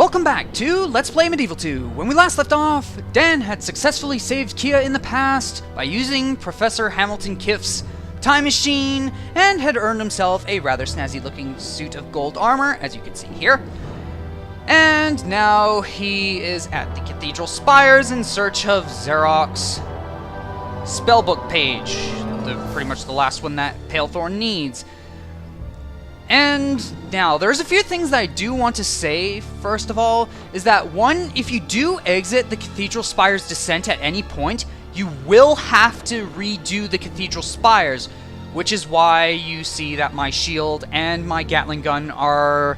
Welcome back to Let's Play MediEvil 2. When we last left off, Dan had successfully saved Kia in the past by using Professor Hamilton Kiff's time machine and had earned himself a rather snazzy looking suit of gold armor, as you can see here. And now he is at the Cathedral Spires in search of Xeroc's spellbook page, pretty much the last one that Palethorn needs. And now, there's a few things that I do want to say. First of all, is that one, if you do exit the Cathedral Spire's descent at any point, you will have to redo the Cathedral Spires, which is why you see that my shield and my Gatling gun are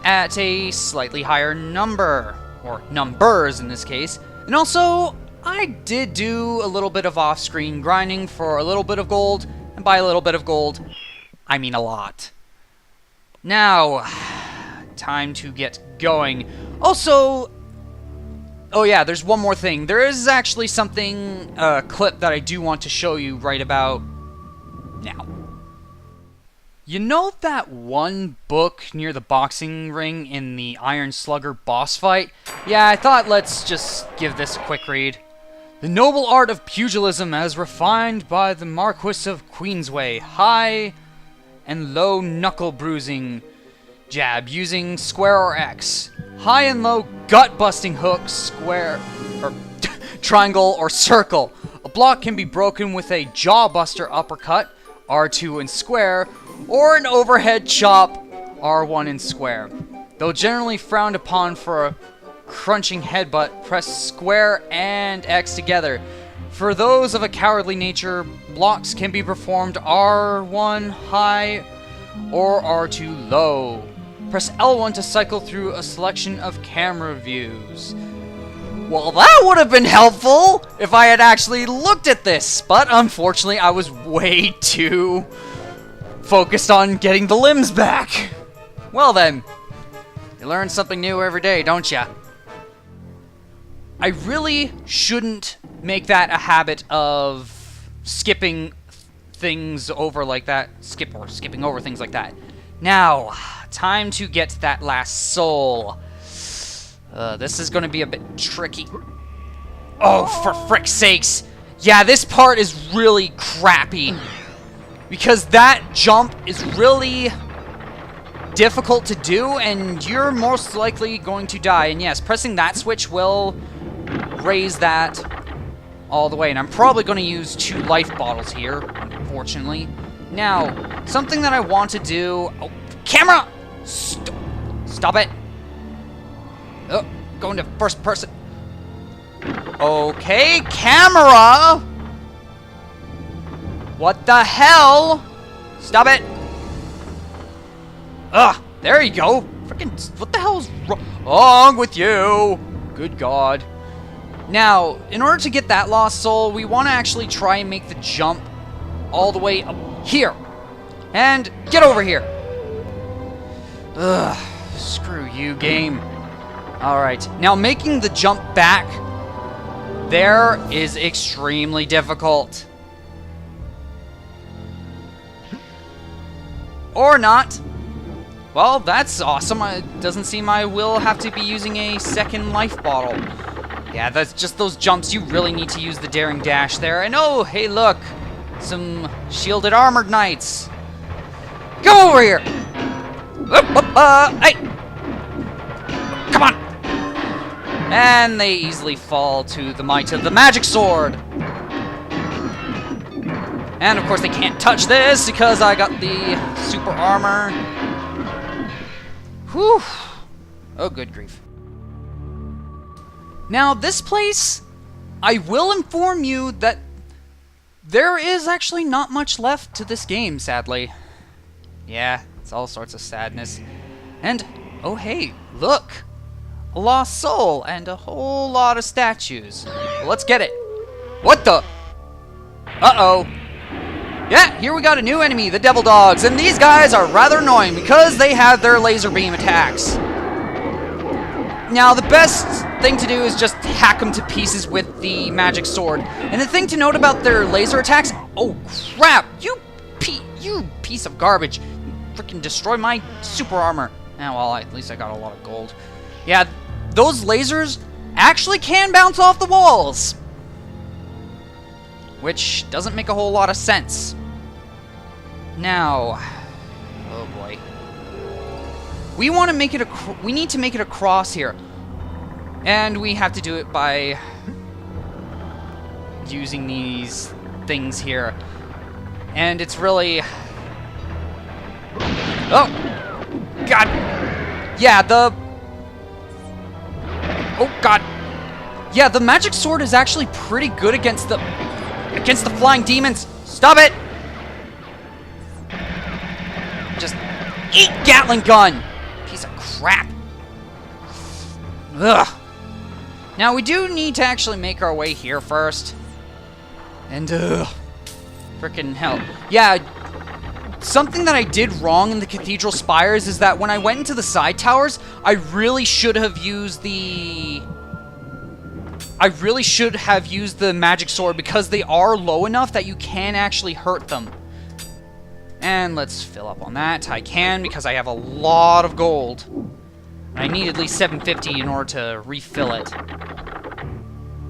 at a slightly higher number, or numbers in this case. And also, I did do a little bit of off-screen grinding for a little bit of gold, and by a little bit of gold, I mean a lot. Now, time to get going. Also, oh yeah, there's one more thing. There is actually something, a clip that I do want to show you right about now. You know that one book near the boxing ring in the Iron Slugger boss fight? Yeah, I thought let's just give this a quick read. The noble art of pugilism as refined by the Marquis of Queensway. High and low knuckle bruising jab using square or X. High and low gut busting hook, square or triangle or circle. A block can be broken with a jaw buster uppercut, R2 and square, or an overhead chop, R1 and square. Though generally frowned upon for a crunching headbutt, press square and X together. For those of a cowardly nature, blocks can be performed R1 high or R2 low. Press L1 to cycle through a selection of camera views. Well, that would have been helpful if I had actually looked at this, but unfortunately I was way too focused on getting the limbs back. Well then, you learn something new every day, don't ya? I really shouldn't make that a habit of skipping things over like that. Skipping over things like that. Now, time to get that last soul. This is going to be a bit tricky. Oh, for frick's sakes. Yeah, this part is really crappy. Because that jump is really difficult to do, and you're most likely going to die. And yes, pressing that switch will raise that all the way. And I'm probably going to use 2 life bottles here, unfortunately. Now, something that I want to do... Oh, camera! Stop it! Oh, going to first person. Okay, camera! What the hell? Stop it! Ugh, there you go. Freaking, what the hell is wrong with you? Good God. Now, in order to get that lost soul, we want to actually try and make the jump all the way up here. And get over here. Ugh, screw you, game. Alright, now making the jump back there is extremely difficult. Or not. Well, that's awesome. It doesn't seem I will have to be using a second life bottle. Yeah, that's just those jumps. You really need to use the daring dash there. And oh, hey, look. Some shielded armored knights. Go over here. Hey. Come on. And they easily fall to the might of the magic sword. And of course they can't touch this because I got the super armor. Whew. Oh, good grief. Now, this place, I will inform you that there is actually not much left to this game, sadly. Yeah, it's all sorts of sadness. And, oh hey, look! A lost soul and a whole lot of statues. Well, let's get it. What the? Uh-oh. Yeah, here we got a new enemy, the Devil Dogs, and these guys are rather annoying because they have their laser beam attacks. Now, the best thing to do is just hack them to pieces with the magic sword. And the thing to note about their laser attacks... Oh, crap! You piece of garbage. You freaking destroy my super armor. Ah, well, at least I got a lot of gold. Yeah, those lasers actually can bounce off the walls. Which doesn't make a whole lot of sense. Now, oh boy. We want to make it we need to make it across here. And we have to do it by using these things here. And it's really... Oh! God! Yeah, oh, God! Yeah, the magic sword is actually pretty good against the flying demons. Stop it! Just eat Gatling gun! Piece of crap. Ugh. Now, we do need to actually make our way here first. And, frickin' hell. Yeah, something that I did wrong in the Cathedral Spires is that when I went into the side towers, I really should have used the magic sword because they are low enough that you can actually hurt them. And let's fill up on that. I can because I have a lot of gold. I need at least 750 in order to refill it.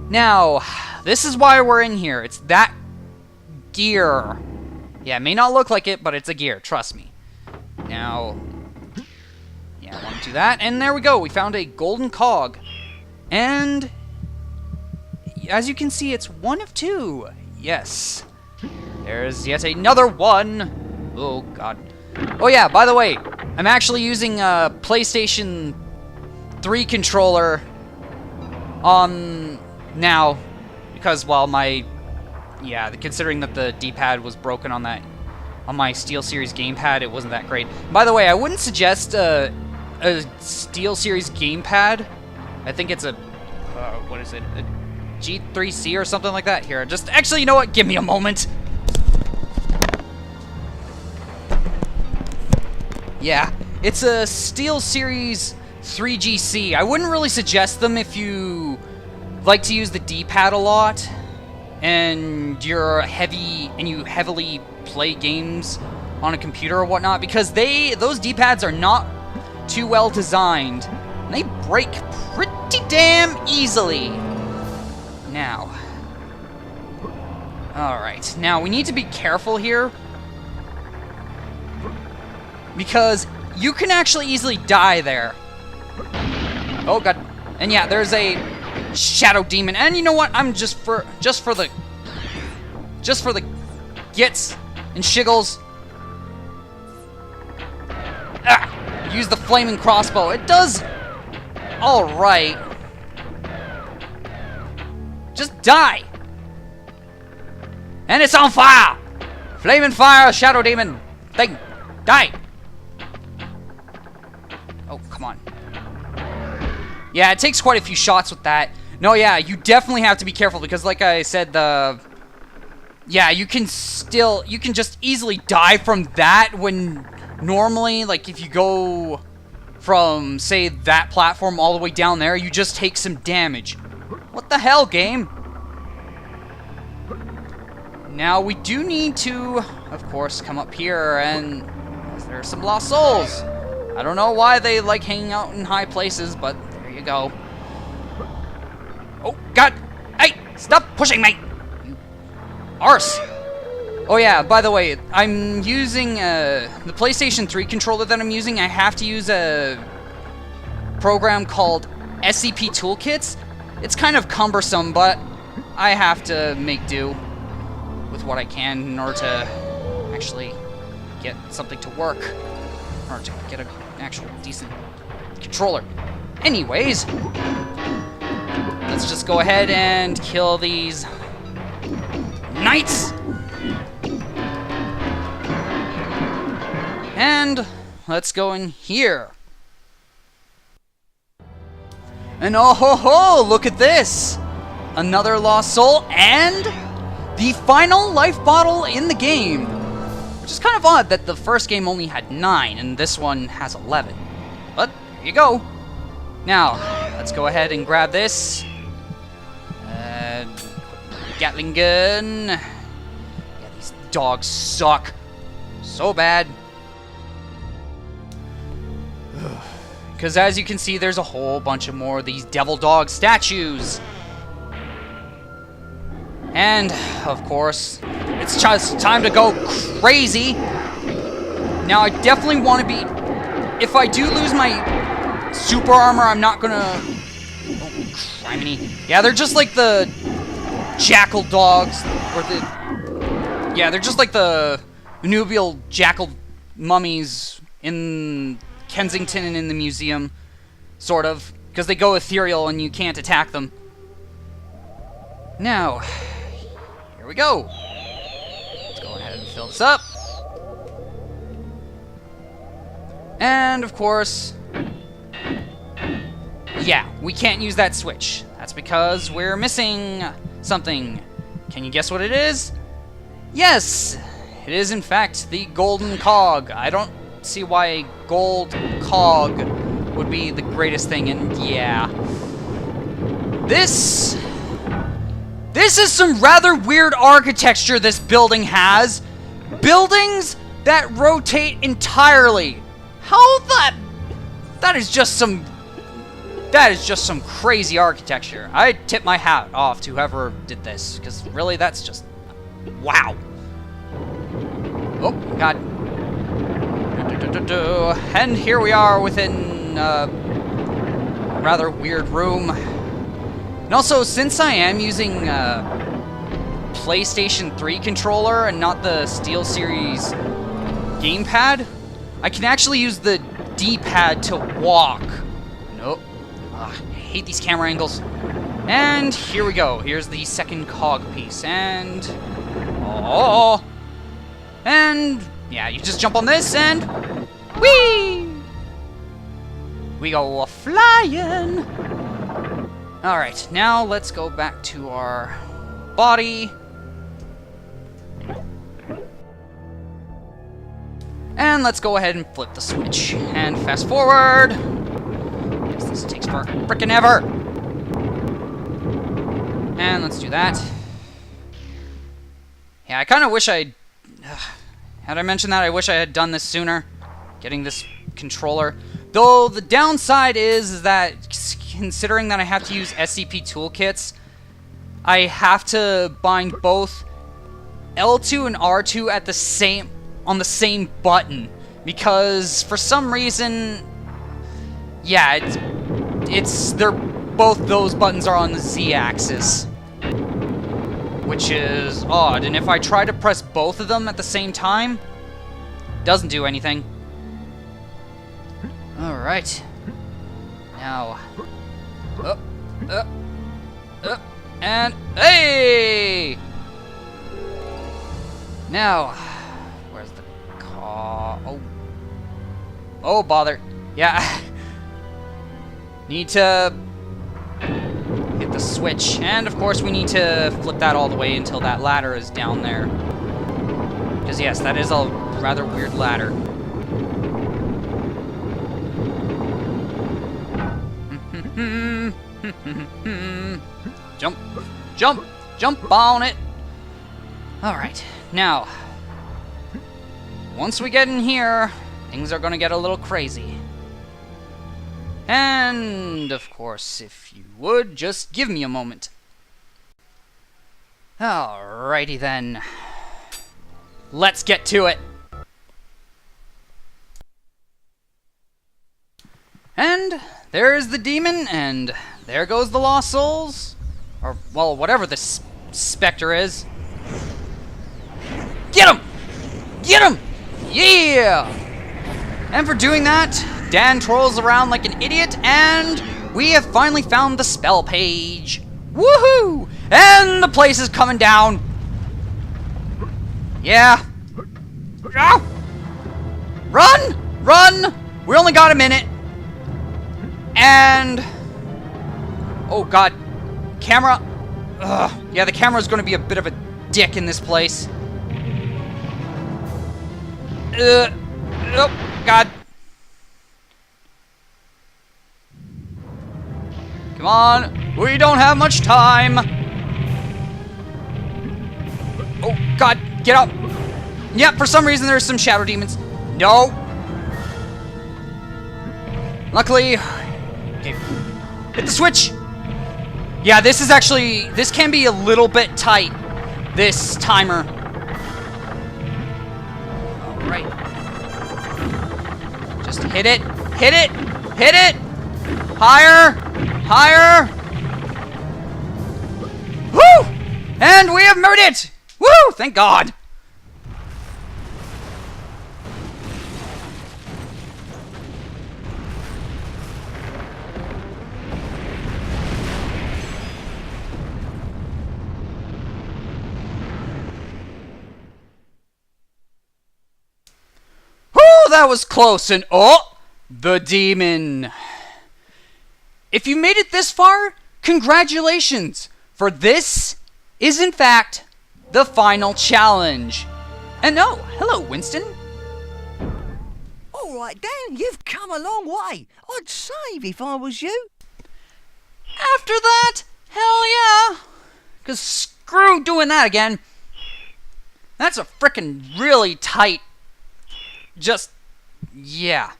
Now, this is why we're in here. It's that gear. Yeah, it may not look like it, but it's a gear. Trust me. Now, yeah, I want to do that. And there we go. We found a golden cog. And as you can see, it's one of two. Yes. There's yet another one. Oh, God. Oh, yeah, by the way, I'm actually using a PlayStation 3 controller now because, well, considering that the D-pad was broken on my SteelSeries gamepad, it wasn't that great. By the way, I wouldn't suggest a SteelSeries gamepad. I think it's a, what is it, a G3C or something like that. Here, just, actually, you know what? Give me a moment. Yeah, it's a SteelSeries 3GC. I wouldn't really suggest them if you like to use the D-pad a lot and you heavily play games on a computer or whatnot, because those D-pads are not too well designed. And they break pretty damn easily. Now, alright, now we need to be careful here, because you can actually easily die there. Oh, God. And yeah, there's a shadow demon. And you know what? I'm just for the gits and shiggles. Use the flaming crossbow. It does all right. Just die. And it's on fire. Flaming fire, shadow demon thing. Die. Oh, come on. Yeah, it takes quite a few shots with that. No, yeah, you definitely have to be careful because, like I said, yeah, you can just easily die from that when normally, like, if you go from, say, that platform all the way down there, you just take some damage. What the hell, game? Now, we do need to, of course, come up here, and there are some lost souls. I don't know why they like hanging out in high places, but there you go. Oh, God! Hey! Stop pushing me! You arse! Oh yeah, by the way, I'm using the PlayStation 3 controller that I'm using. I have to use a program called SCP Toolkits. It's kind of cumbersome, but I have to make do with what I can in order to actually get something to work. In order to get an actual decent controller. Anyways, let's just go ahead and kill these knights. And let's go in here. And oh ho ho, look at this! Another lost soul and the final life bottle in the game. Which is kind of odd that the first game only had 9 and this one has 11. But there you go. Now, let's go ahead and grab this. Gatling gun. Yeah, these dogs suck. So bad. Because as you can see, there's a whole bunch of more of these devil dog statues. And, of course, it's just time to go crazy. Now, I definitely want to be... If I do lose my super armor, I'm not gonna... Oh, criminy. Yeah, they're just like the jackal dogs. Or the... Yeah, they're just like the nubial jackal mummies in Kensington and in the museum. Sort of. Because they go ethereal and you can't attack them. Now... Here we go. Let's go ahead and fill this up. And, of course... Yeah, we can't use that switch. That's because we're missing something. Can you guess what it is? Yes! It is, in fact, the golden cog. I don't see why a gold cog would be the greatest thing, and yeah. This is some rather weird architecture this building has. Buildings that rotate entirely. How that is just some crazy architecture. I tip my hat off to whoever did this, because really that's just wow. Oh god. And here we are within a rather weird room. And also, since I am using PlayStation 3 controller and not the SteelSeries gamepad, I can actually use the D-pad to walk. Nope. Ugh, I hate these camera angles. And here we go. Here's the second cog piece. And... Oh! And... Yeah, you just jump on this and... Whee! We go flying! Alright, now let's go back to our body. And let's go ahead and flip the switch. And fast forward. This takes for frickin' ever. And let's do that. Yeah, I kind of wish I'd... Had I mentioned that, I wish I had done this sooner. Getting this controller. Though the downside is that, considering that I have to use SCP toolkits, I have to bind both L2 and R2 at the same... on the same button, because for some reason, yeah, they're both those buttons are on the Z-axis, which is odd. And if I try to press both of them at the same time, doesn't do anything. All right, now, and hey, now. Oh, bother. Yeah. Need to hit the switch. And, of course, we need to flip that all the way until that ladder is down there. Because, yes, that is a rather weird ladder. Jump. Jump. Jump on it. Alright. Now... Once we get in here, things are gonna get a little crazy. And, of course, if you would, just give me a moment. Alrighty then. Let's get to it. And there's the demon, and there goes the lost souls. Or, well, whatever this specter is. Get him! Get him! Yeah! And for doing that, Dan twirls around like an idiot, and we have finally found the spell page. Woohoo! And the place is coming down. Yeah. Ow! Run! Run! We only got a minute. And... Oh, God. Camera. Ugh. Yeah, the camera's going to be a bit of a dick in this place. Oh, God. Come on. We don't have much time. Oh, God. Get up. Yeah, for some reason there's some shadow demons. No. Luckily... Okay, hit the switch! Yeah, this is actually... This can be a little bit tight, this timer. Alright. Just hit it! Hit it! Hit it! Higher! Higher! Woo! And we have made it! Woo! Thank God! That was close, and oh, the demon. If you made it this far, congratulations, for this is in fact the final challenge. And oh, hello, Winston. All right, Dan, you've come a long way. I'd save if I was you. After that, hell yeah, because screw doing that again. That's a frickin' really tight, just... Yeah.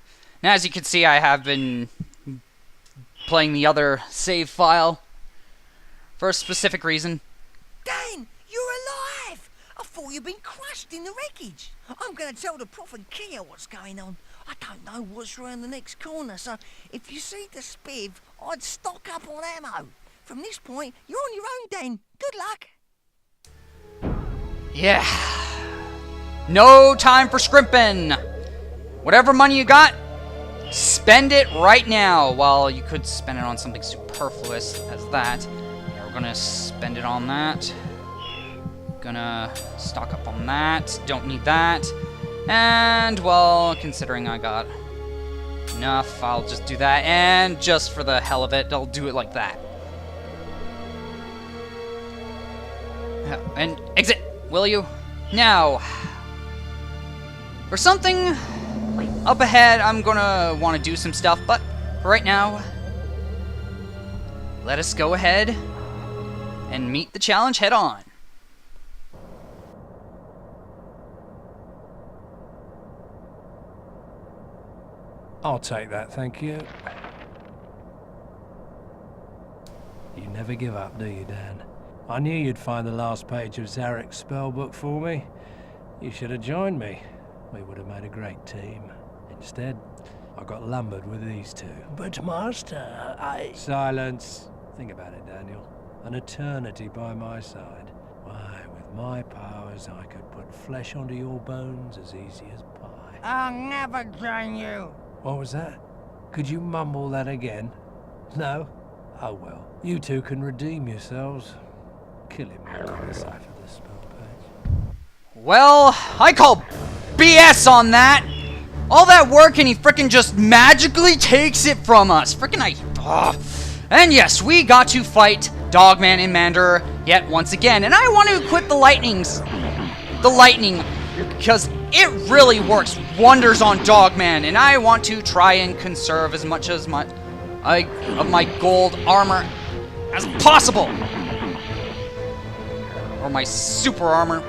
Now, as you can see, I have been playing the other save file for a specific reason. Dan, you're alive! I thought you'd been crushed in the wreckage. I'm going to tell the Prof and Kia what's going on. I don't know what's around the next corner, so if you see the spiv, I'd stock up on ammo. From this point, you're on your own, Dan. Good luck. Yeah. No time for scrimping. Whatever money you got, spend it right now. Well, you could spend it on something superfluous as that. Yeah, we're gonna spend it on that. Gonna stock up on that. Don't need that. And, well, considering I got enough, I'll just do that. And just for the hell of it, I'll do it like that. And exit, will you? Now, for something... up ahead, I'm gonna want to do some stuff, but for right now, let us go ahead and meet the challenge head on. I'll take that, thank you. You never give up, do you, Dan? I knew you'd find the last page of Zarek's spellbook for me. You should have joined me. We would have made a great team. Instead, I got lumbered with these two. But, Master, Silence. Think about it, Daniel. An eternity by my side. Why, with my powers, I could put flesh onto your bones as easy as pie. I'll never join you. What was that? Could you mumble that again? No? Oh well. You two can redeem yourselves. Kill him and decipher the spell page. Well, I call BS on that. All that work and he frickin' just magically takes it from us. Frickin' And yes, we got to fight Dogman and Mander yet once again. And I want to equip the lightning, because it really works wonders on Dogman. And I want to try and conserve as much as my gold armor as possible. Or my super armor.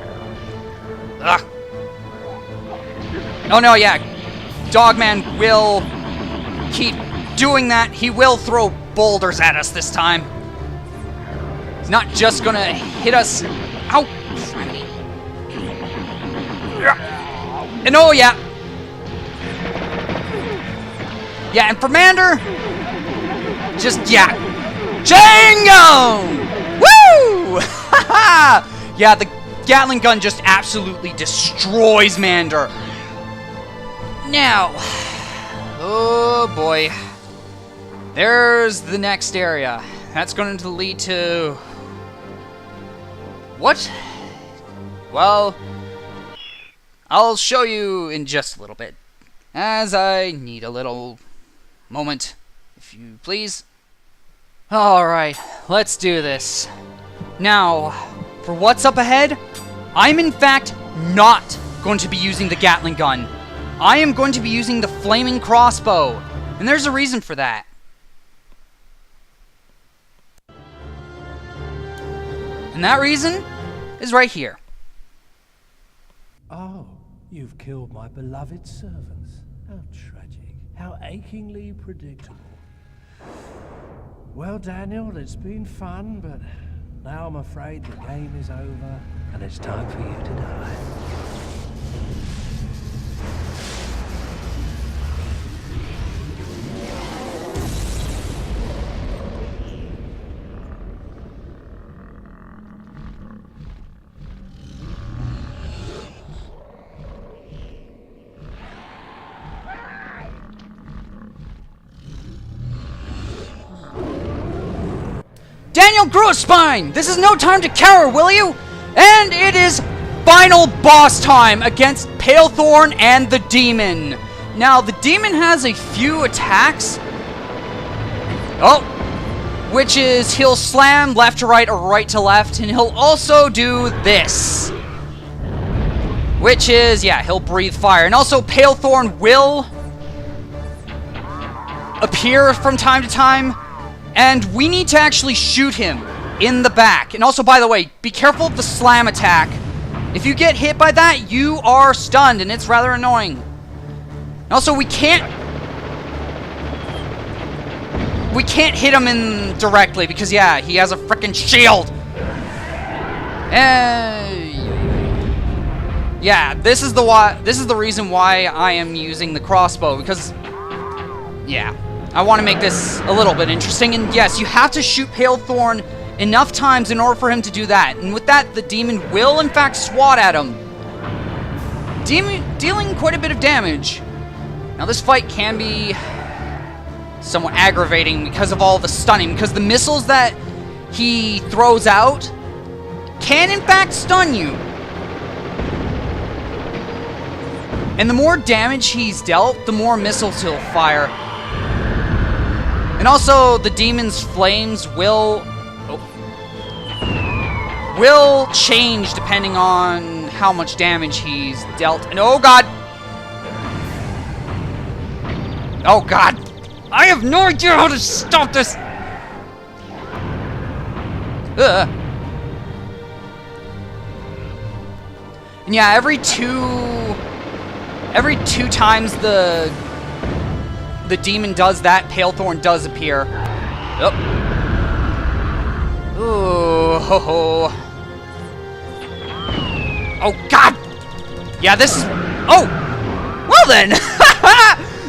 Ugh. Oh no, yeah. Dogman will keep doing that. He will throw boulders at us this time. He's not just gonna hit us. Ow! And oh yeah. Yeah, and for Mander, just yeah. Django! Woo! Yeah, the Gatling gun just absolutely destroys Mander. Now, oh boy, there's the next area. That's going to lead to... what? Well, I'll show you in just a little bit, as I need a little moment, if you please. Alright, let's do this. Now, for what's up ahead, I'm in fact not going to be using the Gatling gun. I am going to be using the flaming crossbow, and there's a reason for that. And that reason is right here. Oh, you've killed my beloved servants. How tragic. How achingly predictable. Well, Daniel, it's been fun, but now I'm afraid the game is over, and it's time for you to die. Daniel grew a spine! This is no time to cower, will you? And it is final boss time against Palethorn and the Demon. Now, the Demon has a few attacks. Oh! Which is he'll slam left to right or right to left, and he'll also do this. Which is, yeah, he'll breathe fire. And also, Palethorn will appear from time to time. And we need to actually shoot him in the back. And also, by the way, be careful of the slam attack. If you get hit by that, you are stunned, and it's rather annoying. And also, we can't hit him in directly because, yeah, he has a frickin' shield. Yeah, this is the reason why I am using the crossbow, because, yeah, I want to make this a little bit interesting. And yes, you have to shoot Palethorn enough times in order for him to do that. And with that, the Demon will, in fact, swat at him, dealing quite a bit of damage. Now, this fight can be somewhat aggravating because of all the stunning, because the missiles that he throws out can, in fact, stun you. And the more damage he's dealt, the more missiles he'll fire. And also, the Demon's flames will change depending on how much damage he's dealt. And oh god! Oh god! I have no idea how to stop this! And yeah, every two times the Demon does that, Palethorn does appear. Oh. Ooh, ho, ho. Oh, God! Yeah, this is... Oh! Well then!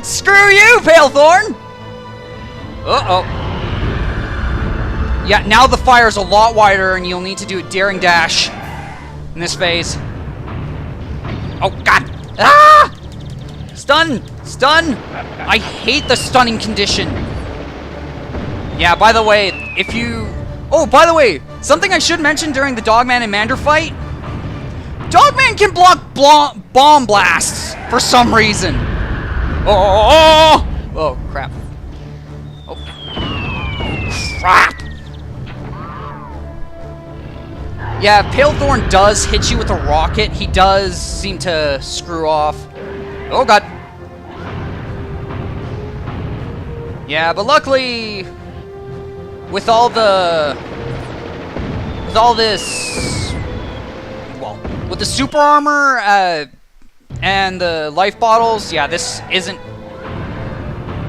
Screw you, Palethorn! Uh-oh. Yeah, now the fire's a lot wider, and you'll need to do a daring dash in this phase. Oh, God! Ah! Stun! Stun! I hate the stunning condition. Yeah, by the way, if you... Oh, by the way, something I should mention during the Dogman and Mander fight. Dogman can block bomb blasts for some reason. Oh, crap. Oh, crap. Yeah, if Palethorn does hit you with a rocket, he does seem to screw off. Oh, God. Yeah, but luckily, with all this, well, with the super armor and the life bottles, yeah, this isn't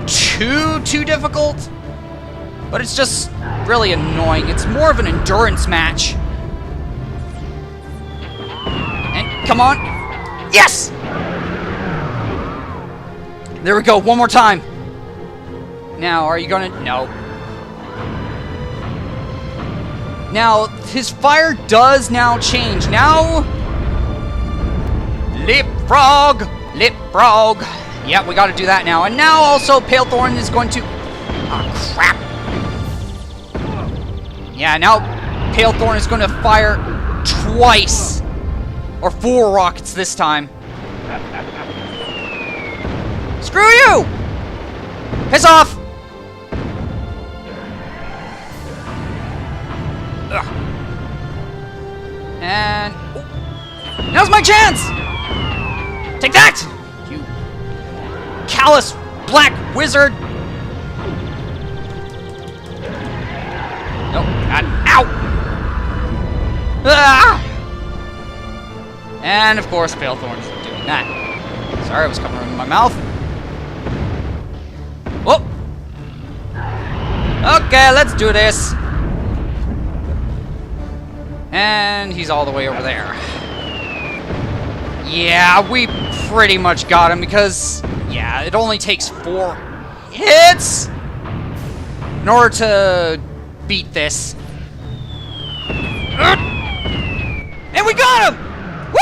too difficult, but it's just really annoying. It's more of an endurance match. And come on, yes! There we go, one more time. Now, are you gonna... No. Now, his fire does now change. Now... Leapfrog! Leapfrog! Yep, we gotta do that now. And now, also, Palethorn is going to... Oh, crap. Yeah, now, Palethorn is going to fire twice. Or 4 rockets this time. Screw you! Piss off! Ugh. And... Oh, now's my chance! Take that! You callous black wizard! No, God. Ow! Ah! And, of course, Palethorn's doing that. Sorry, I was covering my mouth. Okay, let's do this. And he's all the way over there. Yeah, we pretty much got him because, yeah, it only takes 4 hits in order to beat this. And we got him! Woo!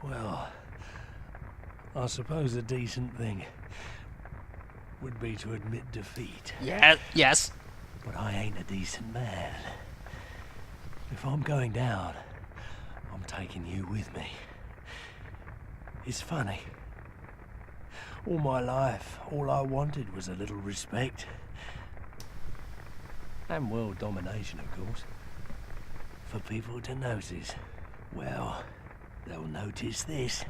Well, I suppose a decent thing would be to admit defeat. Yeah, yes. But I ain't a decent man. If I'm going down, I'm taking you with me. It's funny. All my life, all I wanted was a little respect. And world domination, of course. For people to notice. Well, they'll notice this.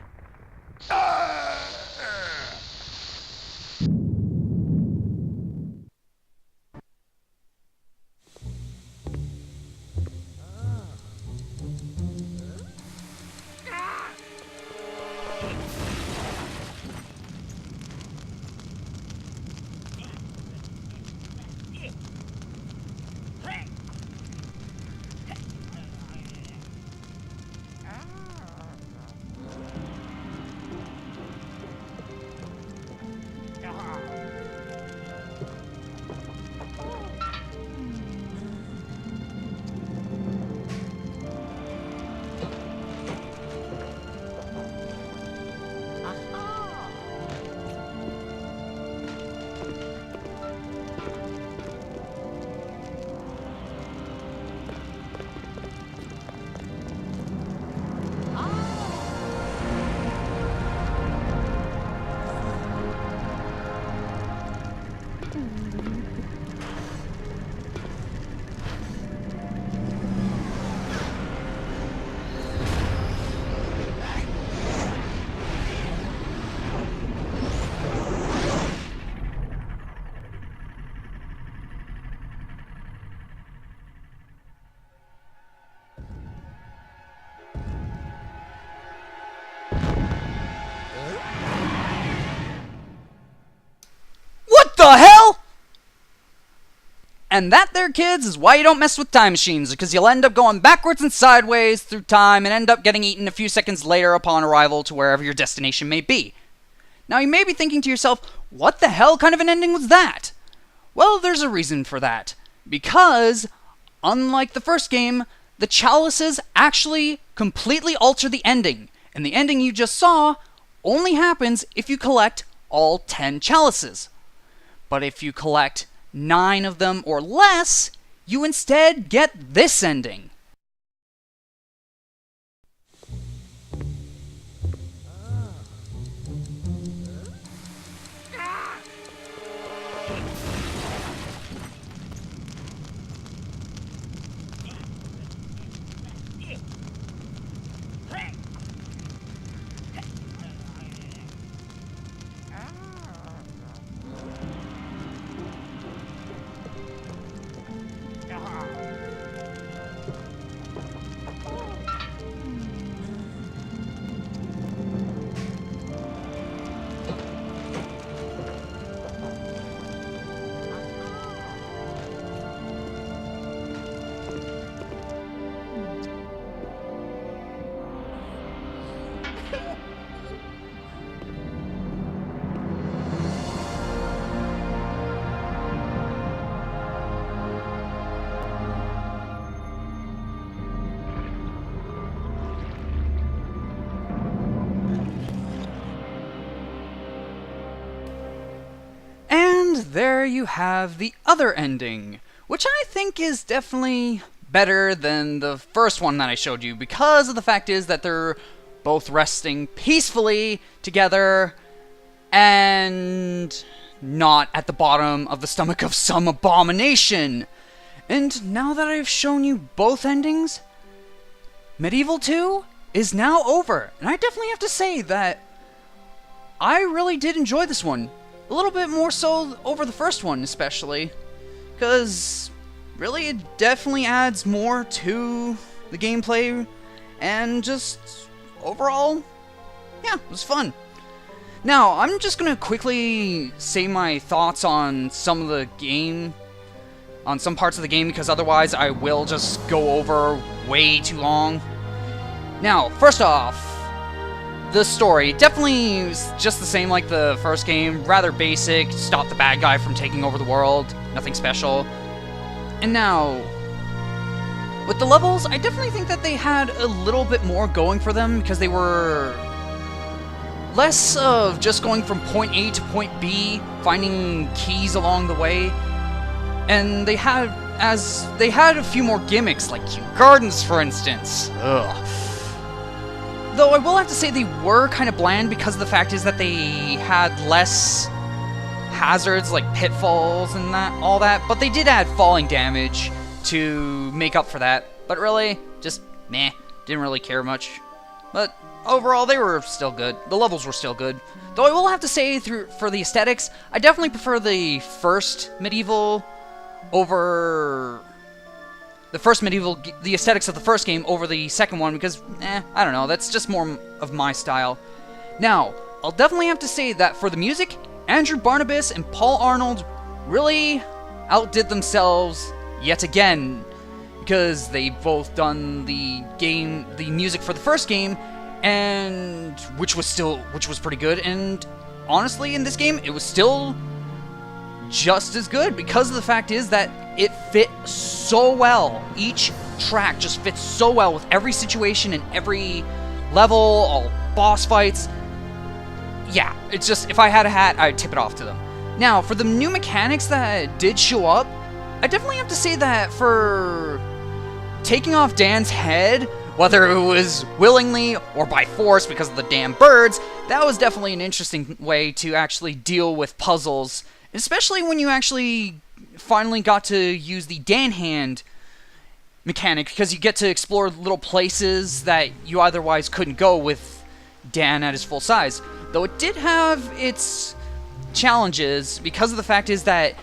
What the hell? And that there, kids, is why you don't mess with time machines, because you'll end up going backwards and sideways through time and end up getting eaten a few seconds later upon arrival to wherever your destination may be. Now, you may be thinking to yourself, what the hell kind of an ending was that? Well, there's a reason for that. Because, unlike the first game, the chalices actually completely alter the ending, and the ending you just saw only happens if you collect all 10 chalices. But if you collect 9 of them or less, you instead get this ending. There you have the other ending, which I think is definitely better than the first one that I showed you, because of the fact is that they're both resting peacefully together and not at the bottom of the stomach of some abomination. And now that I've shown you both endings, MediEvil 2 is now over, and I definitely have to say that I really did enjoy this one. A little bit more so over the first one, especially, because really it definitely adds more to the gameplay, and just overall, yeah, it was fun. Now, I'm just gonna quickly say my thoughts on some parts of the game, because otherwise I will just go over way too long. Now, first off, the story definitely is just the same like the first game, rather basic, stop the bad guy from taking over the world, nothing special. And now, with the levels, I definitely think that they had a little bit more going for them, because they were less of just going from point A to point B, finding keys along the way, and they had a few more gimmicks, like cute gardens, for instance. Ugh. Though I will have to say they were kind of bland, because the fact is that they had less hazards like pitfalls and all that, but they did add falling damage to make up for that. But really, just meh, didn't really care much. But overall, they were still good. The levels were still good. Though I will have to say, for the aesthetics, I definitely prefer the first MediEvil over the aesthetics of the first game over the second one, because, I don't know, that's just more of my style. Now, I'll definitely have to say that for the music, Andrew Barnabas and Paul Arnold really outdid themselves yet again, because they both done the music for the first game, and which was pretty good, and honestly, in this game, it was still just as good, because of the fact is that it fit so well. Each track just fits so well with every situation and every level, all boss fights. Yeah, it's just, if I had a hat, I'd tip it off to them. Now, for the new mechanics that did show up, I definitely have to say that for taking off Dan's head, whether it was willingly or by force because of the damn birds, that was definitely an interesting way to actually deal with puzzles, especially when you actually finally got to use the Dan hand mechanic, because you get to explore little places that you otherwise couldn't go with Dan at his full size. Though it did have its challenges, because of the fact is that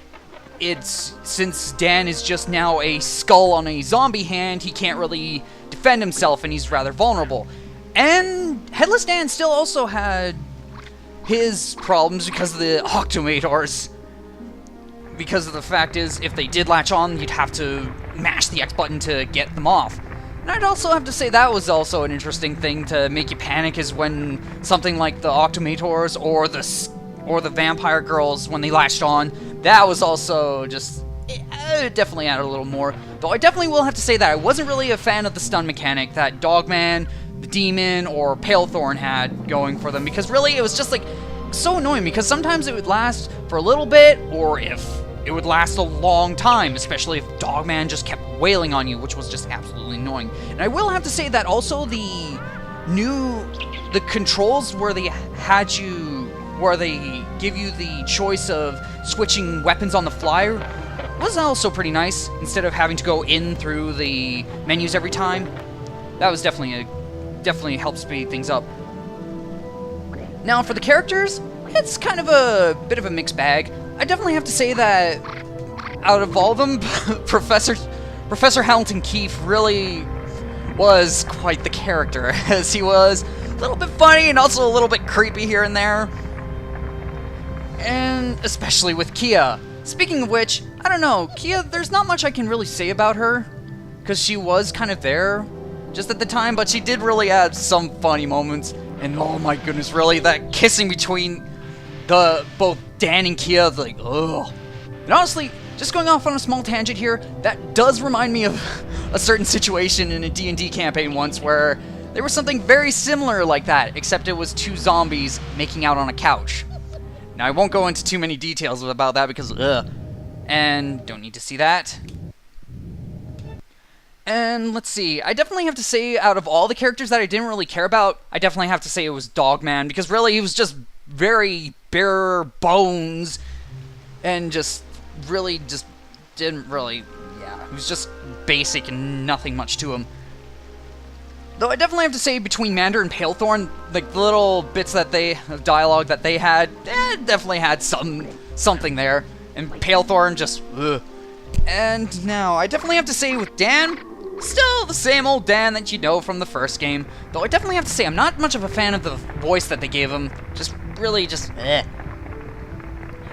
since Dan is just now a skull on a zombie hand, he can't really defend himself, and he's rather vulnerable. And Headless Dan still also had his problems because of the Octomators. Because of the fact is, if they did latch on, you'd have to mash the X button to get them off. And I'd also have to say that was also an interesting thing to make you panic, is when something like the Octomators or the vampire girls, when they latched on, that was also just, it definitely added a little more. Though I definitely will have to say that I wasn't really a fan of the stun mechanic that Dogman, the Demon, or Palethorn had going for them, because really it was just like so annoying, because sometimes it would last for a little bit, or if it would last a long time, especially if Dogman just kept wailing on you, which was just absolutely annoying. And I will have to say that also the controls where they give you the choice of switching weapons on the fly was also pretty nice, instead of having to go in through the menus every time. That was definitely helped speed things up. Now for the characters, it's kind of a bit of a mixed bag. I definitely have to say that out of all of them, Professor Hamilton Keefe really was quite the character, as he was a little bit funny and also a little bit creepy here and there. And especially with Kia. Speaking of which, I don't know, Kia, there's not much I can really say about her, because she was kind of there just at the time, but she did really add some funny moments. And oh my goodness, really, that kissing between both Dan and Kia, like, ugh. And honestly, just going off on a small tangent here, that does remind me of a certain situation in a D&D campaign once where there was something very similar like that, except it was two zombies making out on a couch. Now, I won't go into too many details about that because, and don't need to see that. And let's see, I definitely have to say, out of all the characters that I didn't really care about, I definitely have to say it was Dogman, because really he was just very bare bones, and just really just didn't really, yeah, it was just basic and nothing much to him. Though I definitely have to say, between Mander and Palethorn, like the little bits that of dialogue that they had, definitely had something there. And Palethorn just, ugh. And now, I definitely have to say with Dan, still the same old Dan that you know from the first game. Though I definitely have to say, I'm not much of a fan of the voice that they gave him. Just really, just, eh.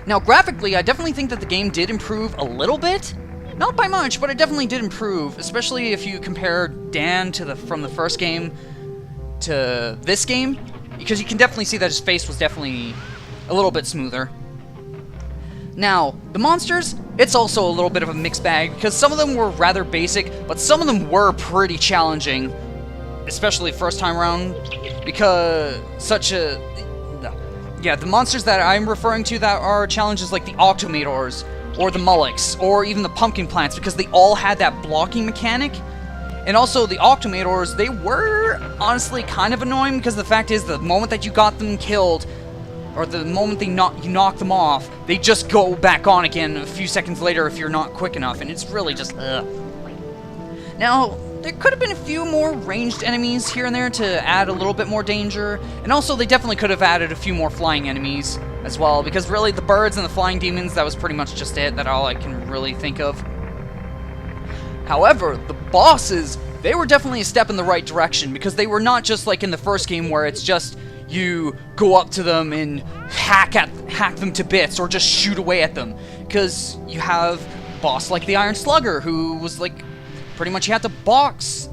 Now, graphically, I definitely think that the game did improve a little bit. Not by much, but it definitely did improve, especially if you compare Dan from the first game to this game, because you can definitely see that his face was definitely a little bit smoother. Now, the monsters, it's also a little bit of a mixed bag, because some of them were rather basic, but some of them were pretty challenging, especially first time around, because the monsters that I'm referring to that are challenges like the Octomators, or the Mullocks, or even the Pumpkin Plants, because they all had that blocking mechanic. And also, the Octomators, they were honestly kind of annoying, because the fact is, the moment that you got them killed, or the moment you knock them off, they just go back on again a few seconds later if you're not quick enough, and it's really just, ugh. Now, there could have been a few more ranged enemies here and there to add a little bit more danger, and also they definitely could have added a few more flying enemies as well, because really the birds and the flying demons, that was pretty much just it, that's all I can really think of. However, the bosses, they were definitely a step in the right direction, because they were not just like in the first game where it's just you go up to them and hack them to bits, or just shoot away at them, because you have a boss like the Iron Slugger, who was like, pretty much he had a boxing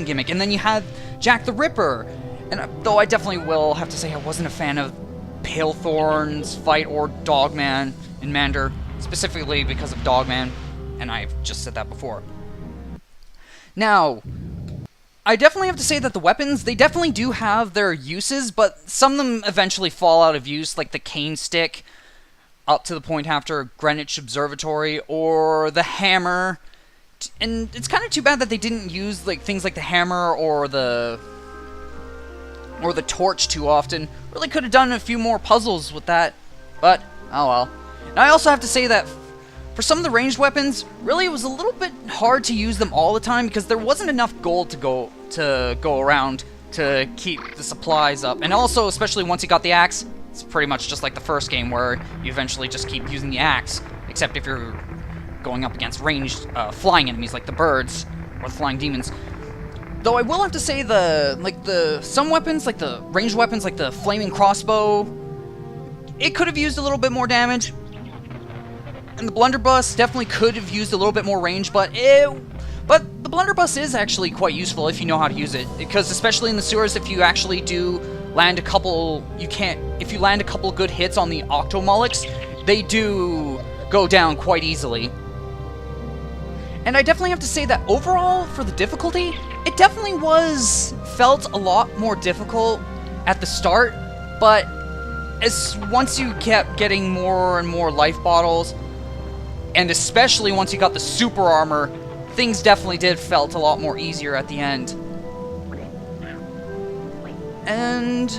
gimmick, and then you had Jack the Ripper, and though I definitely will have to say I wasn't a fan of Palethorn's fight or Dogman in Mander, specifically because of Dogman, and I've just said that before. Now, I definitely have to say that the weapons, they definitely do have their uses, but some of them eventually fall out of use, like the cane stick, up to the point after Greenwich Observatory, or the hammer. And it's kind of too bad that they didn't use like things like the hammer or the torch too often. Really could have done a few more puzzles with that, but oh well. And I also have to say that for some of the ranged weapons, really it was a little bit hard to use them all the time, because there wasn't enough gold to go around to keep the supplies up. And also, especially once you got the axe, it's pretty much just like the first game where you eventually just keep using the axe, except if you're going up against ranged flying enemies like the birds or the flying demons. Though I will have to say some weapons, like the ranged weapons like the flaming crossbow, it could have used a little bit more damage. And the blunderbuss definitely could have used a little bit more range, but the blunderbuss is actually quite useful if you know how to use it, because especially in the sewers, if you actually do land a couple, if you land a couple good hits on the Octomullocks, they do go down quite easily. And I definitely have to say that overall, for the difficulty, it definitely felt a lot more difficult at the start, but once you kept getting more and more life bottles, and especially once you got the super armor, things definitely felt a lot more easier at the end. And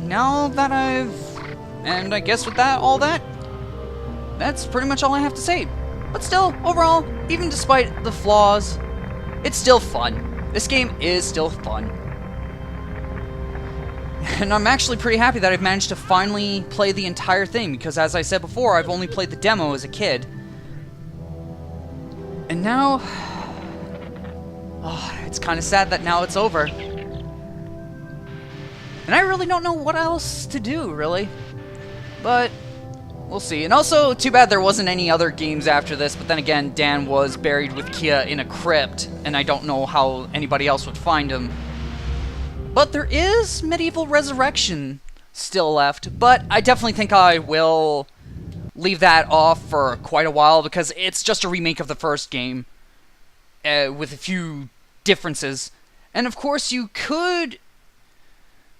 now that I guess with that's pretty much all I have to say. But still, overall, even despite the flaws, it's still fun. This game is still fun. And I'm actually pretty happy that I've managed to finally play the entire thing, because as I said before, I've only played the demo as a kid. And now, it's kind of sad that now it's over. And I really don't know what else to do, really. But we'll see. And also, too bad there wasn't any other games after this, but then again, Dan was buried with Kia in a crypt, and I don't know how anybody else would find him. But there is MediEvil Resurrection still left, but I definitely think I will leave that off for quite a while, because it's just a remake of the first game, with a few differences. And of course you could,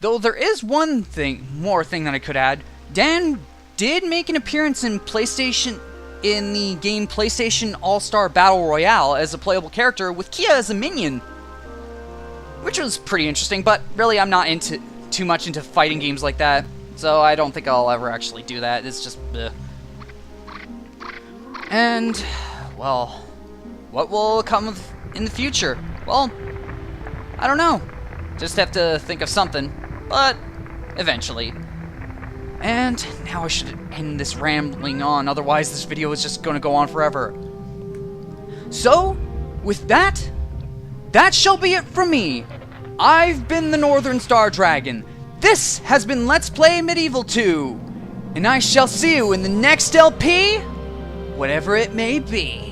though there is one more thing that I could add. Dan did make an appearance in the game PlayStation All-Star Battle Royale as a playable character with Kia as a minion, which was pretty interesting, but really I'm not too much into fighting games like that, so I don't think I'll ever actually do that. It's just bleh. And, well, what will come in the future? Well, I don't know. Just have to think of something. But eventually. And now I should end this rambling on, otherwise this video is just going to go on forever. So, with that, that shall be it from me. I've been the NorthernStarDragon. This has been Let's Play MediEvil 2. And I shall see you in the next LP, whatever it may be.